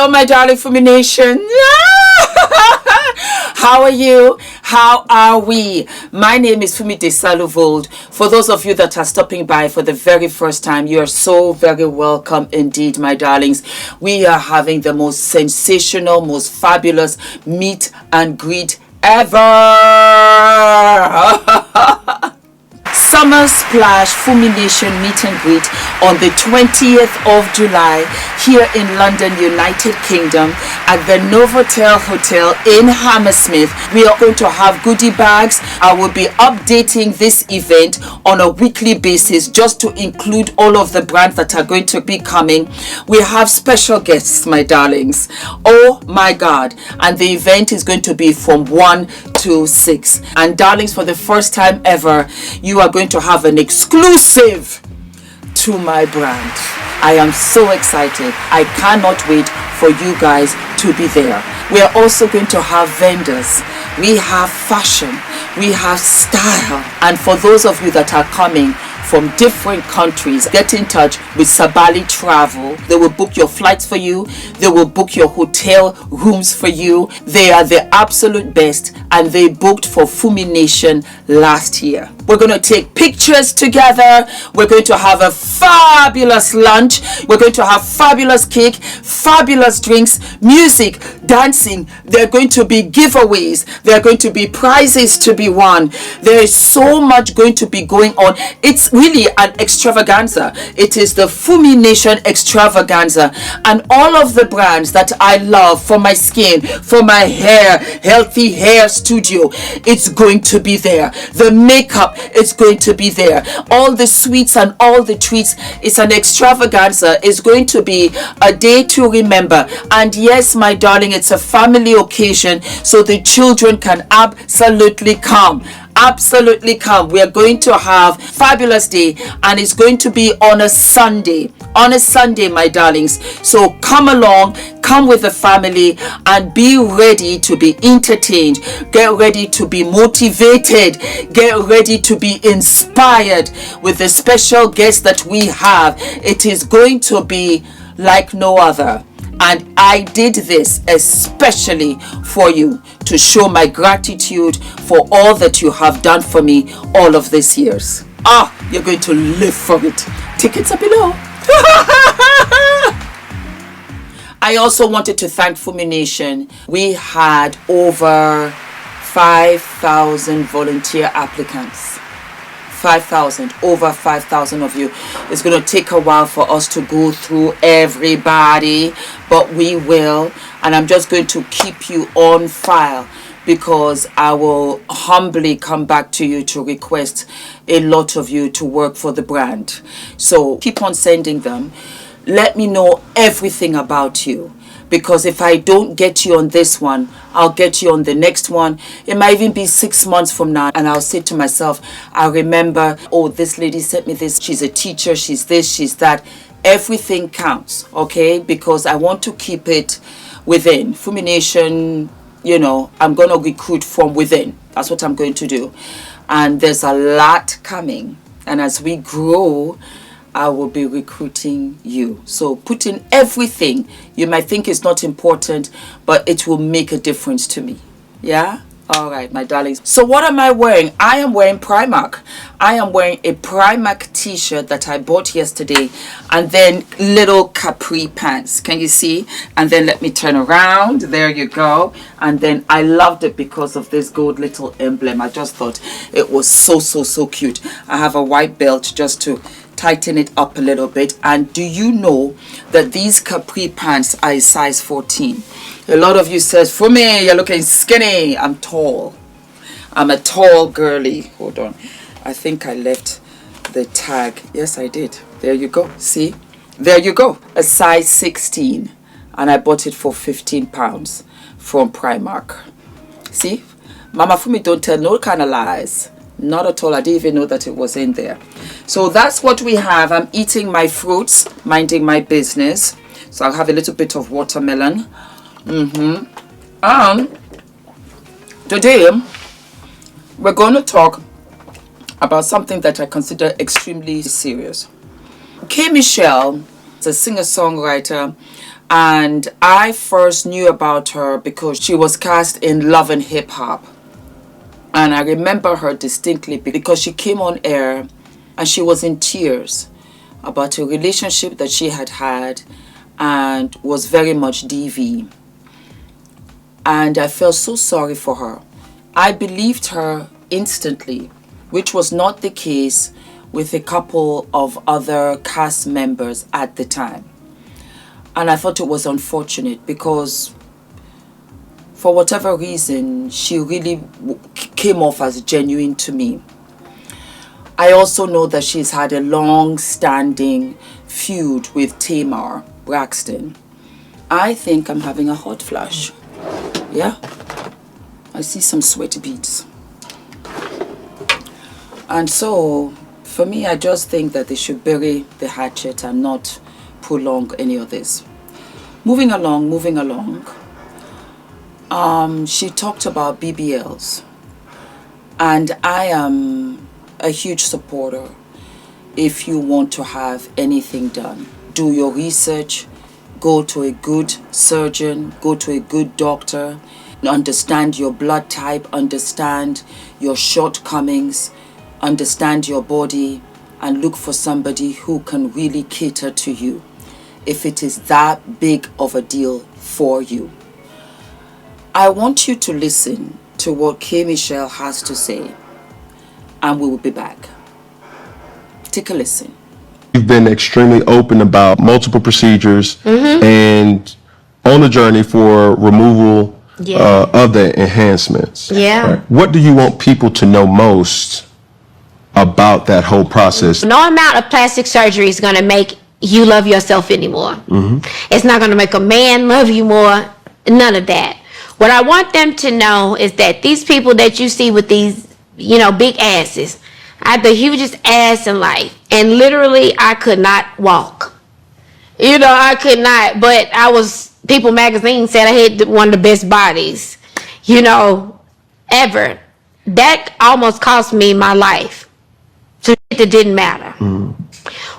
Hello, my darling Fumi Nation. How are you? How are we? My name is Fumidesaluvold. For those of you that are stopping by for the very first time, you are so very welcome indeed, my darlings. We are having the most sensational, most fabulous meet and greet ever. Summer Splash Fumi Nation meet and greet on the 20th of July here in London, United Kingdom at the Novotel Hotel in Hammersmith. We are going to have goodie bags. I will be updating this event on a weekly basis just to include all of the brands that are going to be coming. We have special guests, my darlings. Oh my God. And the event is going to be from 1 to 6. And darlings, for the first time ever, you are going to have an exclusive to my brand. I am so excited. I cannot wait for you guys to be there. We are also going to have vendors. We have fashion. We have style. And for those of you that are coming from different countries, get in touch with Sabali Travel. They will book your flights for you. They will book your hotel rooms for you. They are the absolute best, and they booked for Fumi Nation last year. We're going to take pictures together. We're going to have a fabulous lunch. We're going to have fabulous cake, fabulous drinks, music, dancing. There are going to be giveaways. There are going to be prizes to be won. There is so much going to be going on. It's really an extravaganza. It is the Fumi Nation extravaganza, and all of the brands that I love for my skin, for my hair, Healthy Hair Studio, it's going to be there. The makeup, it's going to be there. All the sweets and all the treats. It's an extravaganza. It's going to be a day to remember. And yes, my darling, it's a family occasion, so the children can absolutely come. Absolutely come. We are going to have fabulous day, and it's going to be on a Sunday. On a Sunday, my darlings. So come along, come with the family, and be ready to be entertained. Get ready to be motivated. Get ready to be inspired with the special guests that we have. It is going to be like no other. And I did this especially for you, to show my gratitude for all that you have done for me all of these years. You're going to live for it. Tickets are below. I also wanted to thank Fumi Nation. We had over 5,000 volunteer applicants. 5,000, over 5,000 of you. It's going to take a while for us to go through everybody, but we will. And I'm just going to keep you on file, because I will humbly come back to you to request a lot of you to work for the brand. So keep on sending them. Let me know everything about you, because if I don't get you on this one, I'll get you on the next one. It might even be 6 months from now, and I'll say to myself, I remember, oh, this lady sent me this. She's a teacher, she's this, she's that. Everything counts, okay? Because I want to keep it within. Fumi Nation, you know, I'm going to recruit from within. That's what I'm going to do. And there's a lot coming. And as we grow, I will be recruiting you. So put in everything. You might think it's not important, but it will make a difference to me. Yeah? All right, my darlings. So what am I wearing? I am wearing Primark. I am wearing a Primark t-shirt that I bought yesterday, and then little capri pants. Can you see? And then let me turn around. There you go. And then I loved it because of this gold little emblem. I just thought it was so cute. I have a white belt just to tighten it up a little bit. And do you know that these capri pants are a size 14? A lot of you says, Fumi, you're looking skinny. I'm tall. I'm a tall girly. Hold on. I think I left the tag. Yes, I did. There you go. See? There you go. A size 16. And I bought it for £15 from Primark. See? Mama Fumi don't tell no kind of lies. Not at all. I didn't even know that it was in there. So that's what we have. I'm eating my fruits, minding my business. So I'll have a little bit of watermelon. Today we're going to talk about something that I consider extremely serious. K. Michelle is a singer-songwriter And I first knew about her because she was cast in Love and Hip Hop. And I remember her distinctly because she came on air and she was in tears about a relationship that she had had and was very much DV. And I felt so sorry for her. I believed her instantly, which was not the case with a couple of other cast members at the time. And I thought it was unfortunate because for whatever reason, she really came off as genuine to me. I also know that she's had a long-standing feud with Tamar Braxton. I think I'm having a hot flash. Yeah? I see some sweaty beads. And so, for me, I just think that they should bury the hatchet and not prolong any of this. Moving along. She talked about BBLs. And I am a huge supporter if you want to have anything done. Do your research, go to a good surgeon, go to a good doctor, understand your blood type, understand your shortcomings, understand your body, and look for somebody who can really cater to you if it is that big of a deal for you. I want you to listen to what K. Michelle has to say, and we will be back. Take a listen. You've been extremely open about multiple procedures and on the journey for removal of the enhancements. Yeah. Right. What do you want people to know most about that whole process? No amount of plastic surgery is going to make you love yourself anymore. It's not going to make a man love you more. None of that. What I want them to know is that these people that you see with these, big asses, I had the hugest ass in life. And literally, I could not walk. I could not. But People magazine said I had one of the best bodies, ever. That almost cost me my life. So it didn't matter.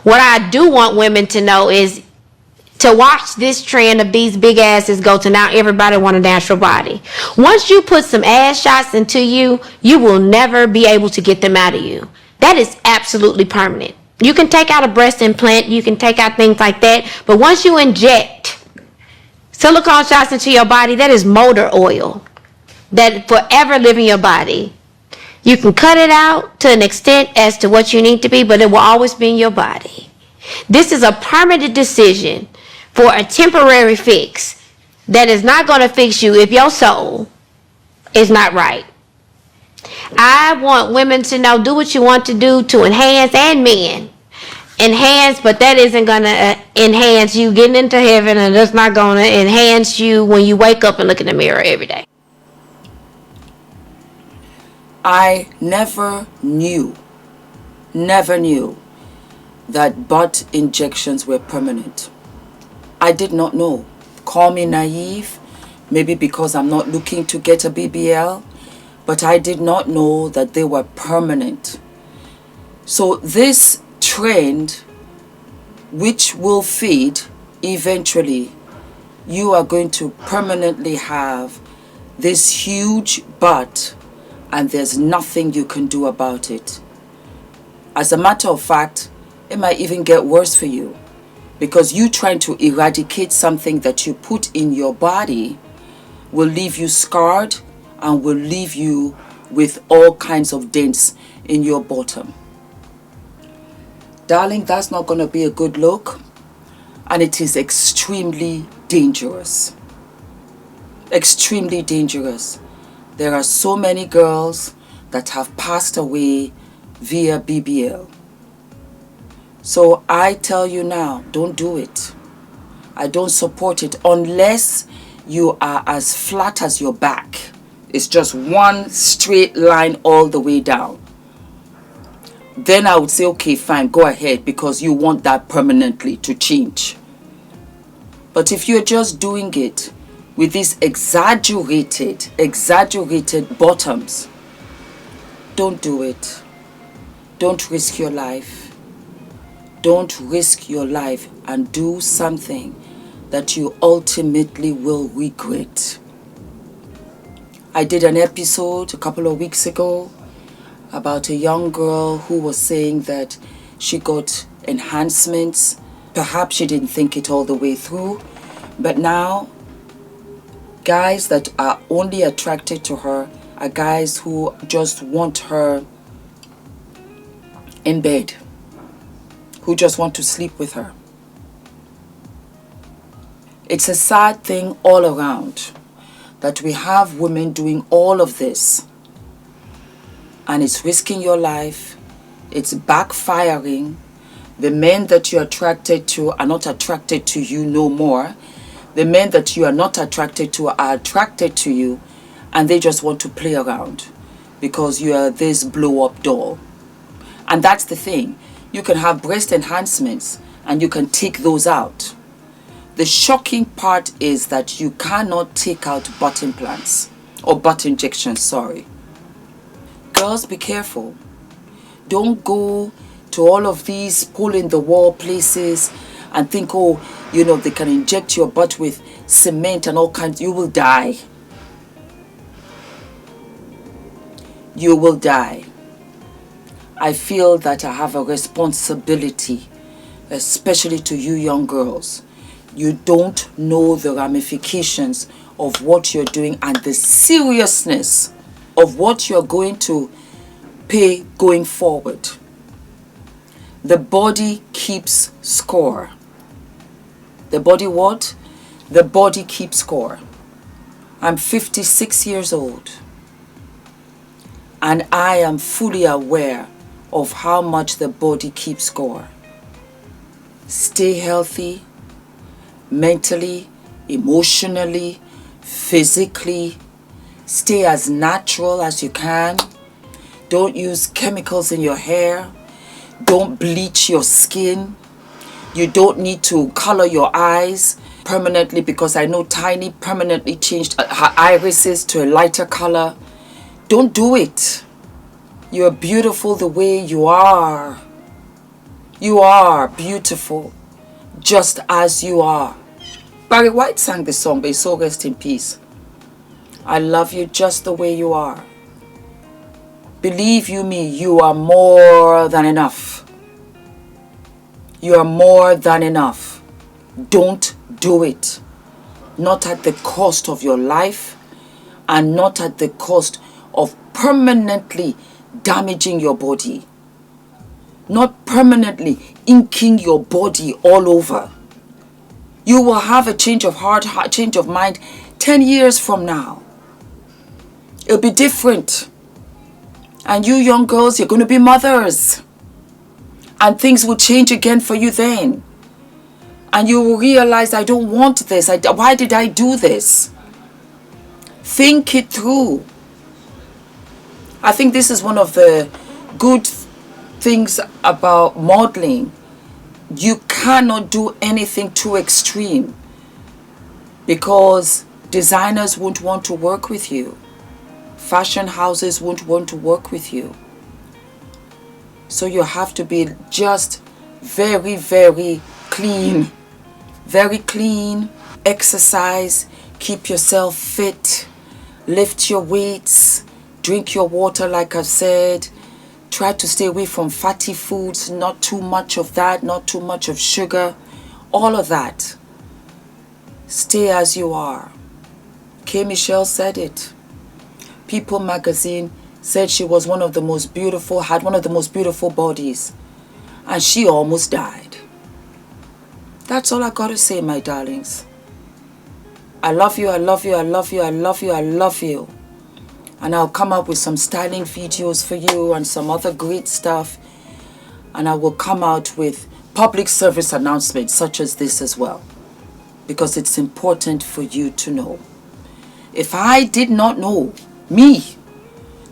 What I do want women to know is to watch this trend of these big asses go to now everybody want a natural body. Once you put some ass shots into you, you will never be able to get them out of you. That is absolutely permanent. You can take out a breast implant, you can take out things like that, but once you inject silicone shots into your body, that is motor oil that forever live in your body. You can cut it out to an extent as to what you need to be, but it will always be in your body. This is a permanent decision for a temporary fix that is not going to fix you if your soul is not right. I want women to know, do what you want to do to enhance, and men. Enhance, but that isn't going to enhance you getting into heaven, and that's not going to enhance you when you wake up and look in the mirror every day. I never knew that butt injections were permanent. I did not know. Call me naive, maybe because I'm not looking to get a BBL, but I did not know that they were permanent. So this trend, which will fade eventually, you are going to permanently have this huge butt, and there's nothing you can do about it. As a matter of fact, it might even get worse for you, because you trying to eradicate something that you put in your body will leave you scarred and will leave you with all kinds of dents in your bottom. Darling, that's not going to be a good look, and it is extremely dangerous. Extremely dangerous. There are so many girls that have passed away via BBL. So I tell you now, don't do it. I don't support it unless you are as flat as your back. It's just one straight line all the way down. Then I would say, okay, fine, go ahead, because you want that permanently to change. But if you're just doing it with these exaggerated bottoms, don't do it. Don't risk your life. Don't risk your life and do something that you ultimately will regret. I did an episode a couple of weeks ago about a young girl who was saying that she got enhancements. Perhaps she didn't think it all the way through, but now guys that are only attracted to her are guys who just want her in bed, who just want to sleep with her. It's a sad thing all around that we have women doing all of this, and it's risking your life, it's backfiring. The men that you're attracted to are not attracted to you no more. The men that you are not attracted to are attracted to you, and they just want to play around because you are this blow-up doll. And that's the thing. You can have breast enhancements and you can take those out. The shocking part is that you cannot take out butt implants or butt injections, sorry. Girls, be careful. Don't go to all of these hole-in-the-wall places and think, oh, you know, they can inject your butt with cement and all kinds. You will die. You will die. I feel that I have a responsibility, especially to you young girls. You don't know the ramifications of what you're doing and the seriousness of what you're going to pay going forward. The body keeps score. The body what? The body keeps score. I'm 56 years old, and I am fully aware of how much the body keeps score. Stay healthy, mentally, emotionally, physically. Stay as natural as you can. Don't use chemicals in your hair. Don't bleach your skin. You don't need to color your eyes permanently, because I know Tiny permanently changed her irises to a lighter color. Don't do it. You're beautiful the way you are. You are beautiful just as you are. Barry White sang this song, but so rest in peace. I love you just the way you are. Believe you me, you are more than enough. You are more than enough. Don't do it. Not at the cost of your life, and not at the cost of permanently damaging your body. Not permanently inking your body all over. You will have a change of heart, change of mind 10 years from now. It'll be different. And you young girls, you're going to be mothers. And things will change again for you then. And you will realize, I don't want this. Why did I do this? Think it through. I think this is one of the good things about modeling. You cannot do anything too extreme, because designers won't want to work with you. Fashion houses won't want to work with you. So you have to be just very, very clean. Very clean. Exercise. Keep yourself fit. Lift your weights. Drink your water like I've said. Try to stay away from fatty foods. Not too much of that. Not too much of sugar. All of that. Stay as you are. K. Michelle said it. People magazine said she was one of the most beautiful, had one of the most beautiful bodies. And she almost died. That's all I gotta say, my darlings. I love you, I love you, I love you, I love you, I love you. And I'll come up with some styling videos for you and some other great stuff. And I will come out with public service announcements such as this as well, because it's important for you to know. If I did not know,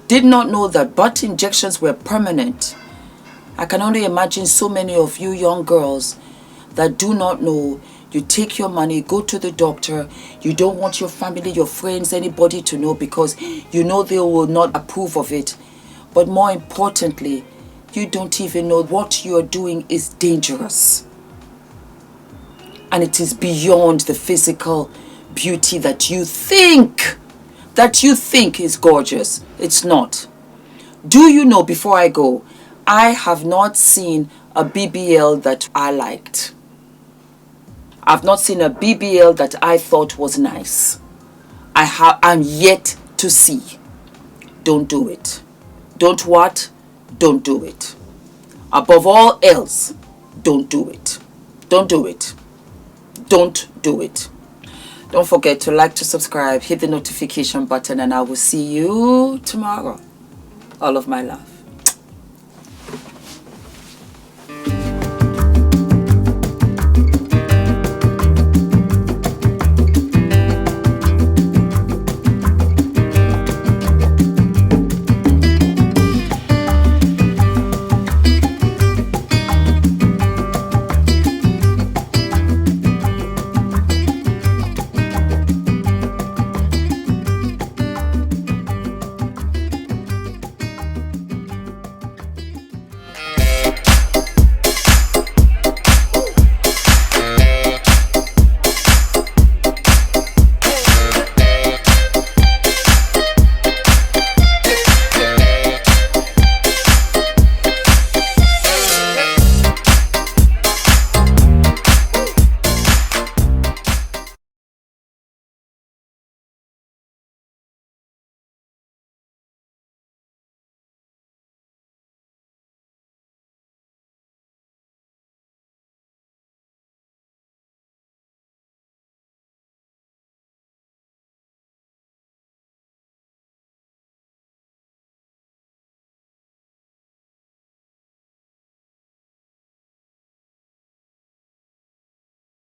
did not know that butt injections were permanent, I can only imagine so many of you young girls that do not know. You take your money, go to the doctor. You don't want your family, your friends, anybody to know, because you know they will not approve of it. But more importantly, you don't even know what you're doing is dangerous. and it is beyond the physical beauty that you think is gorgeous. It's not. Do you know, before I go, I have not seen a BBL that I liked. I've not seen a BBL that I thought was nice. I'm yet to see. Don't do it. Don't what? Don't do it. Above all else, don't do it. Don't do it. Don't do it. Don't forget to like, to subscribe, hit the notification button, and I will see you tomorrow. All of my love.